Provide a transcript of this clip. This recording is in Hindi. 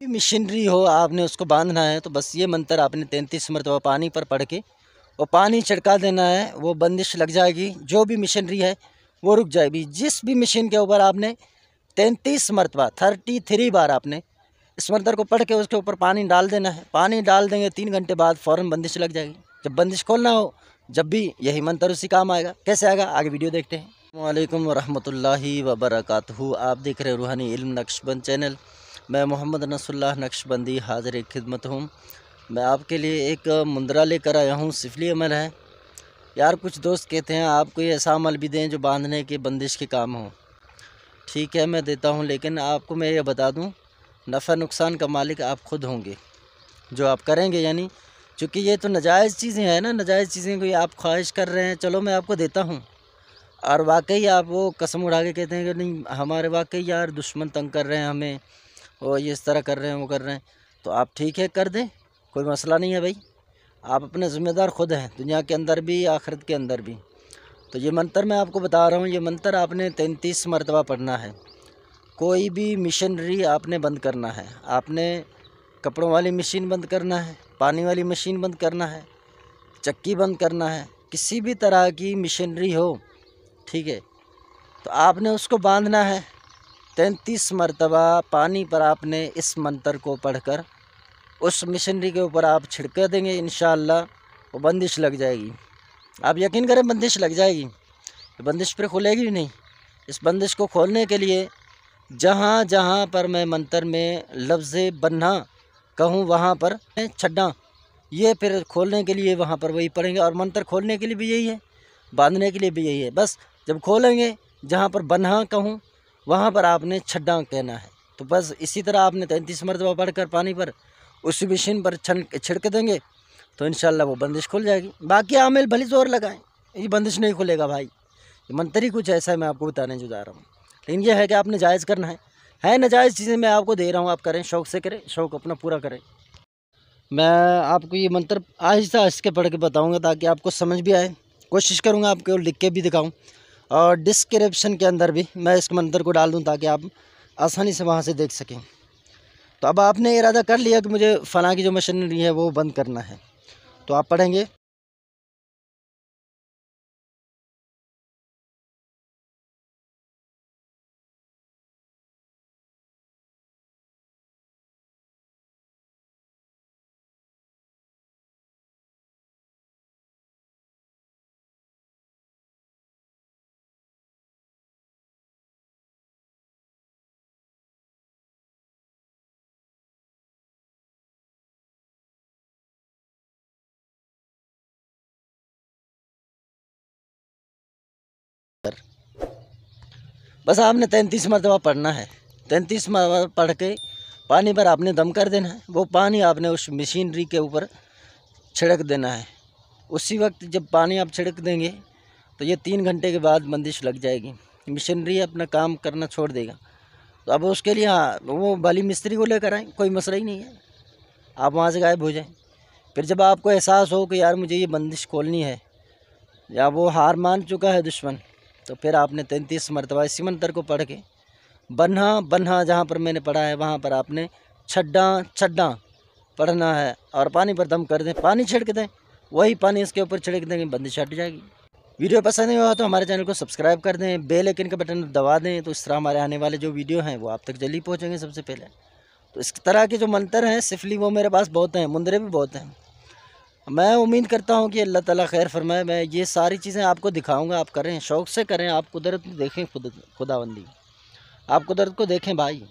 मशीनरी हो आपने उसको बांधना है तो बस ये मंत्र आपने 33 मरतबा पानी पर पढ़ के और पानी छिड़का देना है, वो बंदिश लग जाएगी। जो भी मशीनरी है वो रुक जाएगी। जिस भी मशीन के ऊपर आपने 33 मरतबा 33 बार आपने इस मंत्र को पढ़ के उसके ऊपर पानी डाल देना है। पानी डाल देंगे 3 घंटे बाद फ़ौरन बंदिश लग जाएगी। जब बंदिश खोलना हो जब भी यही मंत्र उसी काम आएगा। कैसे आएगा आगे वीडियो देखते हैं। अस्सलामु अलैकुम वरहमतुल्लाहि वबरकातुहू। आप देख रहे हैं रूहानी इल्म नक्शबंद चैनल। मैं मोहम्मद नसरुल्लाह नक्शबंदी हाज़िर खिदमत हूँ। मैं आपके लिए एक मुंदरा लेकर आया हूँ, सिफली अमल है। यार कुछ दोस्त कहते हैं आप कोई ऐसा अमल भी दें जो बांधने के बंदिश के काम हो। ठीक है मैं देता हूँ, लेकिन आपको मैं ये बता दूँ नफ़ा नुकसान का मालिक आप खुद होंगे जो आप करेंगे। यानी चूँकि ये तो नाजायज़ चीज़ें हैं ना, नाजायज़ चीज़ें कोई आप ख्वाहिश कर रहे हैं, चलो मैं आपको देता हूँ, और वाकई आप वो कसम उड़ा के कहते हैं कि नहीं हमारे वाकई यार दुश्मन तंग कर रहे हैं हमें और ये इस तरह कर रहे हैं वो कर रहे हैं, तो आप ठीक है कर दें, कोई मसला नहीं है भाई। आप अपने ज़िम्मेदार खुद हैं, दुनिया के अंदर भी आखिरत के अंदर भी। तो ये मंत्र मैं आपको बता रहा हूँ, ये मंत्र आपने 33 मरतबा पढ़ना है। कोई भी मशीनरी आपने बंद करना है। आपने कपड़ों वाली मशीन बंद करना है, पानी वाली मशीन बंद करना है, चक्की बंद करना है, किसी भी तरह की मशीनरी हो, ठीक है, तो आपने उसको बांधना है। 33 मरतबा पानी पर आपने इस मंत्र को पढ़कर उस मशीनरी के ऊपर आप छिड़क देंगे, इंशाअल्लाह वो बंदिश लग जाएगी। आप यकीन करें बंदिश लग जाएगी, बंदिश फिर खुलेगी नहीं। इस बंदिश को खोलने के लिए जहाँ जहाँ पर मैं मंत्र में लफ्ज़ बन्हा कहूँ वहाँ पर छड्डा, ये फिर खोलने के लिए वहाँ पर वही पढ़ेंगे। और मंत्र खोलने के लिए भी यही है, बांधने के लिए भी यही है। बस जब खोलेंगे जहाँ पर बन्हा कहूँ वहाँ पर आपने छड्डा कहना है। तो बस इसी तरह आपने 33 मरतबा पढ़कर पानी पर उस मशीन पर छिड़क देंगे तो इंशाअल्लाह वो बंदिश खुल जाएगी। बाकी आमिल भली ज़ोर लगाएं, ये बंदिश नहीं खुलेगा भाई। ये मंत्र ही कुछ ऐसा है, मैं आपको बताने जो जा रहा हूँ। लेकिन यह है कि आपने जायज़ करना है नाजायज़ चीज़ें मैं आपको दे रहा हूँ, आप करें, शौक़ से करें, शौक़ अपना पूरा करें। मैं आपको ये मंत्र आहिस्ता आहिस्ता पढ़ के बताऊँगा ताकि आपको समझ भी आए। कोशिश करूँगा आपको लिख के भी दिखाऊँ और डिस्क्रिप्शन के अंदर भी मैं इस मंत्र को डाल दूँ ताकि आप आसानी से वहाँ से देख सकें। तो अब आपने इरादा कर लिया कि मुझे फ़लाँ की जो मशीनरी है वो बंद करना है, तो आप पढ़ेंगे बस आपने 33 मरतबा पढ़ना है। 33 मरतबा पढ़ के पानी पर आपने दम कर देना है। वो पानी आपने उस मशीनरी के ऊपर छिड़क देना है। उसी वक्त जब पानी आप छिड़क देंगे तो ये 3 घंटे के बाद बंदिश लग जाएगी, मशीनरी अपना काम करना छोड़ देगा। तो अब उसके लिए हाँ वो बाली मिस्त्री को लेकर आएँ, कोई मसला ही नहीं है, आप वहाँ से गायब हो जाएँ। फिर जब आपको एहसास हो कि यार मुझे ये बंदिश खोलनी है या वो हार मान चुका है दुश्मन, तो फिर आपने 33 मरतबा इसी मंत्र को पढ़ के बन्हा बन्हा जहाँ पर मैंने पढ़ा है वहाँ पर आपने छड्डा छड्डा पढ़ना है और पानी पर दम कर दें, पानी छिड़क दें, वही पानी इसके ऊपर छिड़क देंगे, बंदिश हट जाएगी। वीडियो पसंद नहीं हुआ तो हमारे चैनल को सब्सक्राइब कर दें, बेल आइकन का बटन दबा दें, तो इस तरह हमारे आने वाले जो वीडियो हैं वो आप तक जल्दी पहुँचेंगे सबसे पहले। तो इस तरह के जो मंत्र हैं सिफली वो मेरे पास बहुत हैं, मुंदरे भी बहुत हैं। मैं उम्मीद करता हूँ कि अल्लाह ताला खैर फरमाए। मैं ये सारी चीज़ें आपको दिखाऊंगा, आप करें, शौक़ से करें, आप कुदरत देखें, खुदाबंदी आप कुदरत को देखें भाई।